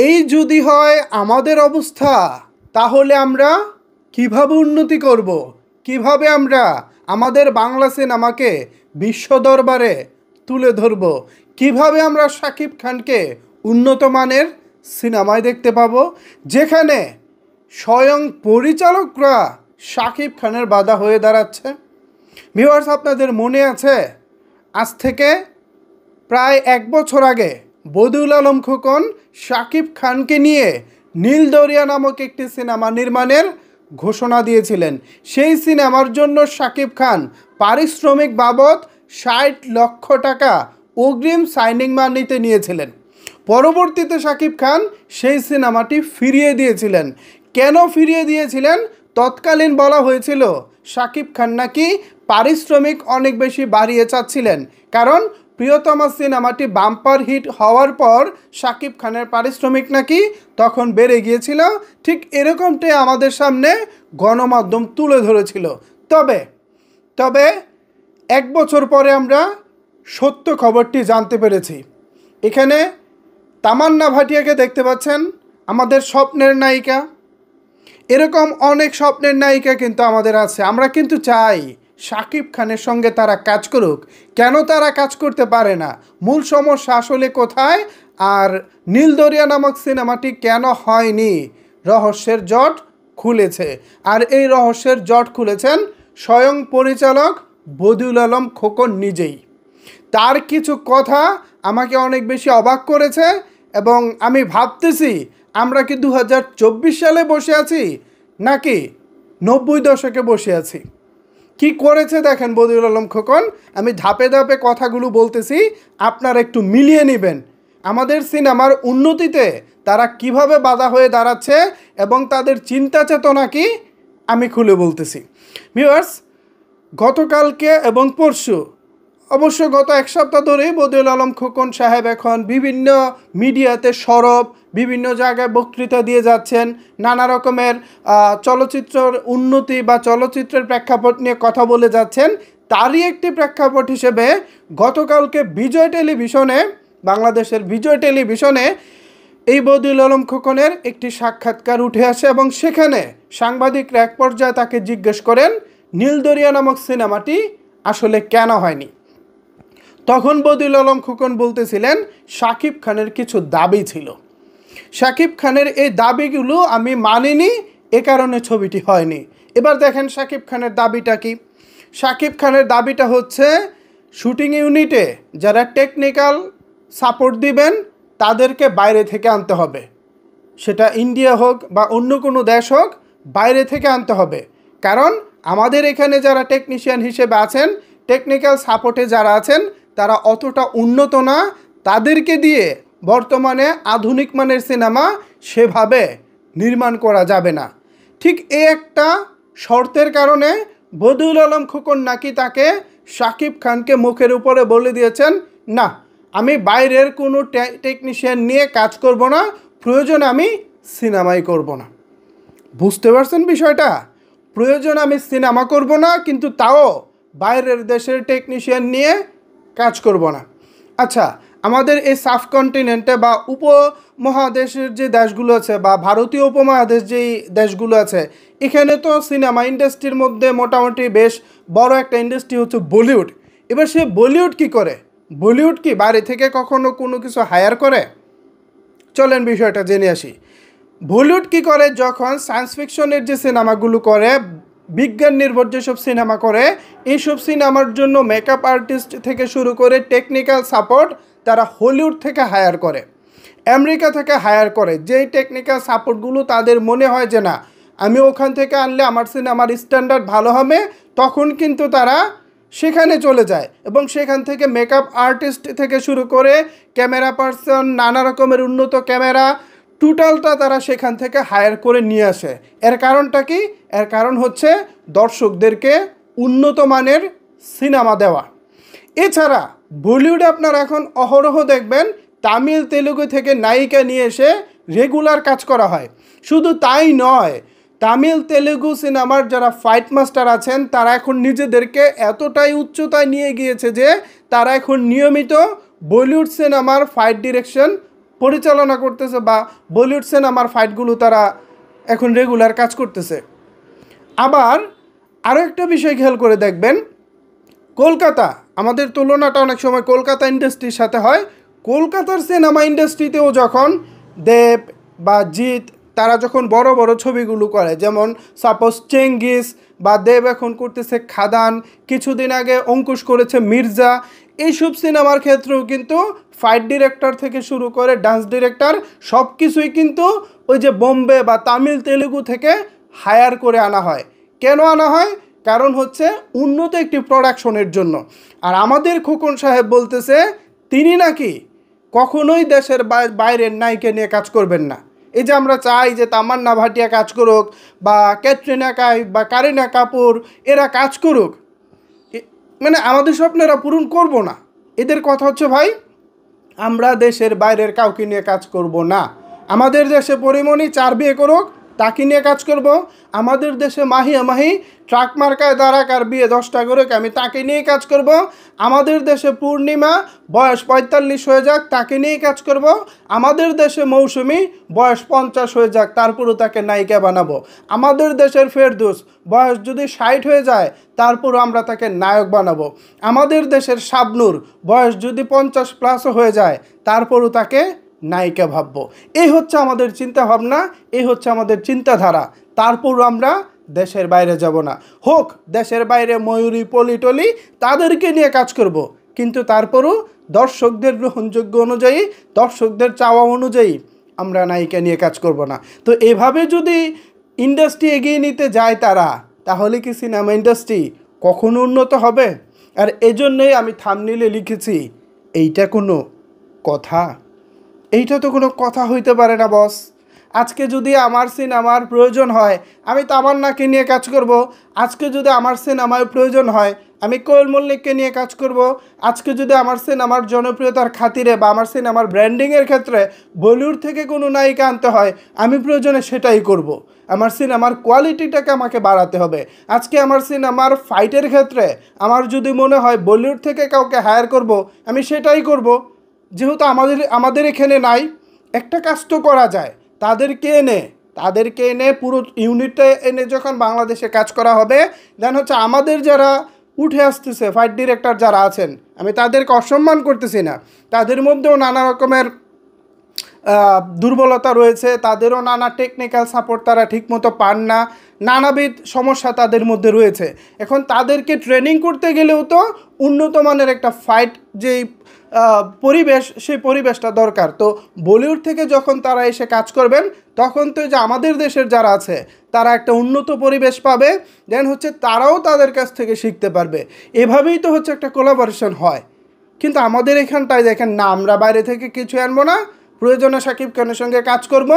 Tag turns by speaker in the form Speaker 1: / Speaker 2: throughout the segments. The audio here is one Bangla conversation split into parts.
Speaker 1: এই যদি হয় আমাদের অবস্থা, তাহলে আমরা কিভাবে উন্নতি করব? কিভাবে আমরা আমাদের বাংলা সিনেমাকে বিশ্ব দরবারে তুলে ধরব? কিভাবে আমরা শাকিব খানকে উন্নত মানের সিনেমায় দেখতে পাবো, যেখানে স্বয়ং পরিচালকরা শাকিব খানের বাধা হয়ে দাঁড়াচ্ছে? ভিউয়ার্স, আপনাদের মনে আছে আজ থেকে প্রায় 1 বছর আগে বদিউল আলম খোকন শাকিব খানকে নিয়ে নীলদরিয়া নামক একটি সিনেমা নির্মাণের ঘোষণা দিয়েছিলেন। সেই সিনেমার জন্য শাকিব খান পারিশ্রমিক বাবদ 60 লক্ষ টাকা অগ্রিম সাইনিং মানিতে নিয়েছিলেন। পরবর্তীতে শাকিব খান সেই সিনেমাটি ফিরিয়ে দিয়েছিলেন। কেন ফিরিয়ে দিয়েছিলেন? তৎকালীন বলা হয়েছিল শাকিব খান নাকি পারিশ্রমিক অনেক বেশি বাড়িয়ে চাচ্ছিলেন, কারণ প্রিয়তমা সিনেমাটি বাম্পার হিট হওয়ার পর শাকিব খানের পারিশ্রমিক নাকি তখন বেড়ে গিয়েছিল। ঠিক এরকমটাই আমাদের সামনে গণমাধ্যম তুলে ধরেছিল। তবে তবে 1 বছর পরে আমরা সত্য খবরটি জানতে পেরেছি। এখানে তামান্না ভাটিয়াকে দেখতে পাচ্ছেন, আমাদের স্বপ্নের নায়িকা। এরকম অনেক স্বপ্নের নায়িকা কিন্তু আমাদের আছে। আমরা কিন্তু চাই শাকিব খানের সঙ্গে তারা কাজ করুক। কেন তারা কাজ করতে পারে না? মূল সমস্যা আসলে কোথায়? আর নীলদরিয়া নামক সিনেমাটি কেন হয়নি? রহস্যের জট খুলেছে। আর এই রহস্যের জট খুলেছেন স্বয়ং পরিচালক বদিউল আলম খোকন নিজেই। তার কিছু কথা আমাকে অনেক বেশি অবাক করেছে, এবং আমি ভাবতেছি আমরা কি 2024 সালে বসে আছি নাকি 90 দশকে বসে আছি। কি করেছে দেখেন বদিউল আলম খোকন। আমি ধাপে ধাপে কথাগুলো বলতেছি, আপনারা একটু মিলিয়ে নেবেন। আমাদের সিনেমার উন্নতিতে তারা কিভাবে বাধা হয়ে দাঁড়াচ্ছে এবং তাদের চিন্তা চেতনা কি, আমি খুলে বলতেছি। ভিউয়ার্স, গতকালকে এবং পরশু, অবশ্য গত 1 সপ্তাহ ধরেই বদিউল আলম খোকন সাহেব এখন বিভিন্ন মিডিয়াতে সরব, বিভিন্ন জায়গায় বক্তৃতা দিয়ে যাচ্ছেন, নানা রকমের চলচ্চিত্রের উন্নতি বা চলচ্চিত্রের প্রেক্ষাপট নিয়ে কথা বলে যাচ্ছেন। তারই একটি প্রেক্ষাপট হিসেবে গতকালকে বিজয় টেলিভিশনে, বাংলাদেশের বিজয় টেলিভিশনে এই বদিউল আলম খোকনের একটি সাক্ষাৎকার উঠে আসে, এবং সেখানে সাংবাদিকরা এক পর্যায়ে তাকে জিজ্ঞেস করেন নীলদরিয়া নামক সিনেমাটি আসলে কেন হয়নি। তখন বদিউল আলম খোকন বলতেছিলেন শাকিব খানের কিছু দাবি ছিল। শাকিব খানের এই দাবিগুলো আমি মানিনি, এ কারণে ছবিটি হয়নি। এবার দেখেন শাকিব খানের দাবিটা কি। শাকিব খানের দাবিটা হচ্ছে শুটিং ইউনিটে যারা টেকনিক্যাল সাপোর্ট দিবেন তাদেরকে বাইরে থেকে আনতে হবে। সেটা ইন্ডিয়া হোক বা অন্য কোনো দেশ হোক, বাইরে থেকে আনতে হবে। কারণ আমাদের এখানে যারা টেকনিশিয়ান হিসেবে আছেন, টেকনিক্যাল সাপোর্টে যারা আছেন, তারা অতটা উন্নত না। তাদেরকে দিয়ে বর্তমানে আধুনিক মানের সিনেমা সেভাবে নির্মাণ করা যাবে না। ঠিক এই একটা শর্তের কারণে বদিউল আলম খোকন নাকি তাকে শাকিব খানকে মুখের উপরে বলে দিয়েছেন, না, আমি বাইরের কোনো টেকনিশিয়ান নিয়ে কাজ করব না, প্রয়োজনে আমি সিনেমাই করব না। বুঝতে পারছেন বিষয়টা? প্রয়োজন আমি সিনেমা করব না, কিন্তু তাও বাইরের দেশের টেকনিশিয়ান নিয়ে কাজ করব না। আচ্ছা, আমাদের এই সাবকন্টিনেন্টে বা উপমহাদেশের যে দেশগুলো আছে বা ভারতীয় উপমহাদেশ যেই দেশগুলো আছে, এখানে তো সিনেমা ইন্ডাস্ট্রির মধ্যে মোটামুটি বেশ বড় একটা ইন্ডাস্ট্রি হচ্ছে বলিউড। এবার সে বলিউড কি করে? বলিউড কি বাইরে থেকে কখনো কোনো কিছু হায়ার করে? চলেন বিষয়টা জেনে আসি। বলিউড কি করে, যখন সায়েন্স ফিকশনের যে সিনেমাগুলো করে, বিজ্ঞান নির্ভর যেসব সিনেমা করে, এইসব সিনেমার জন্য মেকআপ আর্টিস্ট থেকে শুরু করে টেকনিক্যাল সাপোর্ট তারা হলিউড থেকে হায়ার করে, আমেরিকা থেকে হায়ার করে। যেই টেকনিক্যাল সাপোর্টগুলো তাদের মনে হয় যে না, আমি ওখান থেকে আনলে আমার সিনেমার স্ট্যান্ডার্ড ভালো হবে, তখন কিন্তু তারা সেখানে চলে যায় এবং সেখান থেকে মেকআপ আর্টিস্ট থেকে শুরু করে ক্যামেরা পার্সন, নানা রকমের উন্নত ক্যামেরা, টোটালটা তারা সেখান থেকে হায়ার করে নিয়ে আসে। এর কারণটা কি? এর কারণ হচ্ছে দর্শকদেরকে উন্নত মানের সিনেমা দেওয়া। এছাড়া বলিউডে আপনারা এখন অহরহ দেখবেন তামিল তেলুগু থেকে নায়িকা নিয়ে এসে রেগুলার কাজ করা হয়। শুধু তাই নয়, তামিল তেলুগু সিনেমার যারা ফাইট মাস্টার আছেন, তারা এখন নিজেদেরকে এতটাই উচ্চতায় নিয়ে গিয়েছে যে তারা এখন নিয়মিত বলিউড সিনেমার ফাইট ডিরেকশন পরিচালনা করতেছে বা বলিউড সিনেমার ফাইটগুলো তারা এখন রেগুলার কাজ করতেছে। আবার আরও একটা বিষয় খেয়াল করে দেখবেন, কলকাতা, আমাদের তুলনাটা অনেক সময় কলকাতা ইন্ডাস্ট্রির সাথে হয়। কলকাতার সিনেমা ইন্ডাস্ট্রিতেও যখন দেব বা জিৎ তারা যখন বড় বড় ছবিগুলো করে, যেমন সাপোজ চেঙ্গিস, বা দেব এখন করতেছে খাদান, কিছুদিন আগে অঙ্কুশ করেছে মির্জা, এইসব সিনেমার ক্ষেত্রেও কিন্তু ফাইট ডিরেক্টর থেকে শুরু করে ডান্স ডিরেক্টর সব কিছুই কিন্তু ওই যে বোম্বে বা তামিল তেলেগু থেকে হায়ার করে আনা হয়। কেন আনা হয়? কারণ হচ্ছে উন্নত একটি প্রোডাকশনের জন্য। আর আমাদের খোকন সাহেব বলতেছে তিনি নাকি কখনোই দেশের বাইরের নায়িকা নিয়ে কাজ করবেন না। এই যে আমরা চাই যে তামান্না ভাটিয়া কাজ করুক, বা ক্যাটরিনা কাইফ বা কারিনা কাপুর এরা কাজ করুক, মানে আমাদের স্বপ্নেরা পূরণ করব না। এদের কথা হচ্ছে ভাই আমরা দেশের বাইরের কাউকে নিয়ে কাজ করব না। আমাদের দেশে পরিমণি 4 বিয়ে করুক, তাকে নিয়ে কাজ করব। আমাদের দেশে মাহি ট্রাক মার্কায় দাঁড়াক আর বিয়ে 10টা করুক, আমি তাকে নিয়ে কাজ করব। আমাদের দেশে পূর্ণিমা বয়স 45 হয়ে যাক, তাকে নিয়ে কাজ করব। আমাদের দেশে মৌসুমি বয়স 50 হয়ে যাক, তারপরও তাকে নায়িকা বানাবো। আমাদের দেশের ফেরদৌস বয়স যদি 60 হয়ে যায়, তারপরও আমরা তাকে নায়ক বানাবো। আমাদের দেশের শাবনূর বয়স যদি 50+ হয়ে যায়, তারপরও তাকে নায়িকা ভাববো। এই হচ্ছে আমাদের চিন্তাভাবনা, এই হচ্ছে আমাদের চিন্তাধারা। তারপরও আমরা দেশের বাইরে যাব না। হোক দেশের বাইরে ময়ূরী পলিটলি, তাদেরকে নিয়ে কাজ করব, কিন্তু তারপরও দর্শকদের গ্রহণযোগ্য অনুযায়ী, দর্শকদের চাওয়া অনুযায়ী আমরা নায়িকা নিয়ে কাজ করব না। তো এভাবে যদি ইন্ডাস্ট্রি এগিয়ে নিতে যায় তারা, তাহলে কি সিনেমা ইন্ডাস্ট্রি কখনো উন্নত হবে? আর এজন্যই আমি থাম্বনেইলে লিখেছি, এইটা কোনো কথা? এইটা তো কোনো কথা হইতে পারে না বস। আজকে যদি আমার সিনেমার প্রয়োজন হয়, আমি তামান্নাকে নিয়ে কাজ করব। আজকে যদি আমার সিনেমায় প্রয়োজন হয়, আমি কোয়েল মল্লিককে নিয়ে কাজ করব। আজকে যদি আমার সিনেমার জনপ্রিয়তার খাতিরে বা আমার সিনেমার ব্র্যান্ডিংয়ের ক্ষেত্রে বলিউড থেকে কোনো নায়িকা আনতে হয়, আমি প্রয়োজনে সেটাই করব। আমার সিনেমার কোয়ালিটিটাকে আমাকে বাড়াতে হবে। আজকে আমার সিনেমার ফাইটের ক্ষেত্রে আমার যদি মনে হয় বলিউড থেকে কাউকে হায়ার করব, আমি সেটাই করব। যেহেতু আমাদের এখানে নাই, একটা কাজ তো করা যায়, তাদেরকে এনে পুরো ইউনিটটা এনে যখন বাংলাদেশে কাজ করা হবে, দেন হচ্ছে আমাদের যারা উঠে আসতেছে ফাইট ডিরেক্টর যারা আছেন, আমি তাদেরকে অসম্মান করতেছি না, তাদের মধ্যেও নানা রকমের দুর্বলতা রয়েছে, তাদেরও নানা টেকনিক্যাল সাপোর্ট তারা ঠিকমতো পান না, নানাবিধ সমস্যা তাদের মধ্যে রয়েছে। এখন তাদেরকে ট্রেনিং করতে গেলেও তো উন্নত মানের একটা ফাইট যেই পরিবেশ, সেই পরিবেশটা দরকার। তো বলিউড থেকে যখন তারা এসে কাজ করবেন, তখন তো যে আমাদের দেশের যারা আছে তারা একটা উন্নত পরিবেশ পাবে, দেন হচ্ছে তারাও তাদের কাছ থেকে শিখতে পারবে। এভাবেই তো হচ্ছে একটা কোলাবোরেশন হয়। কিন্তু আমাদের এখানটায় দেখেন না, আমরা বাইরে থেকে কিছু আনবো না, প্রয়োজনে শাকিব খানের সঙ্গে কাজ করব,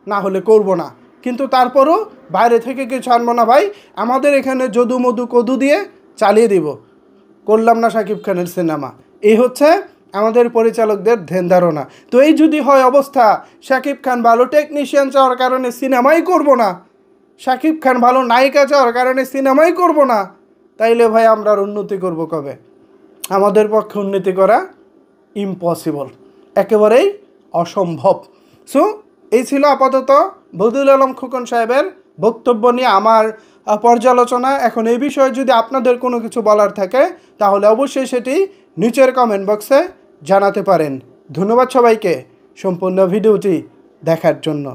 Speaker 1: না হলে করব না, কিন্তু তারপরও বাইরে থেকে কিছু আনবো না ভাই, আমাদের এখানে যদু মধু কদু দিয়ে চালিয়ে দিব, করলাম না শাকিব খানের সিনেমা। এই হচ্ছে আমাদের পরিচালকদের ধ্যান ধারণা। তো এই যদি হয় অবস্থা, শাকিব খান ভালো টেকনিশিয়ান চাওয়ার কারণে সিনেমাই করব না, শাকিব খান ভালো নায়িকা চাওয়ার কারণে সিনেমাই করব না, তাইলে ভাই আমরা আর উন্নতি করব কবে? আমাদের পক্ষে উন্নতি করা ইম্পসিবল, একেবারেই অসম্ভব। সো এই ছিল আপাতত বদিউল আলম খোকন সাহেবের বক্তব্য নিয়ে আমার পর্যালোচনা। এখন এই বিষয়ে যদি আপনাদের কোনো কিছু বলার থাকে, তাহলে অবশ্যই সেটি নিচের কমেন্ট বক্সে জানাতে পারেন। ধন্যবাদ সবাইকে সম্পূর্ণ ভিডিওটি দেখার জন্য।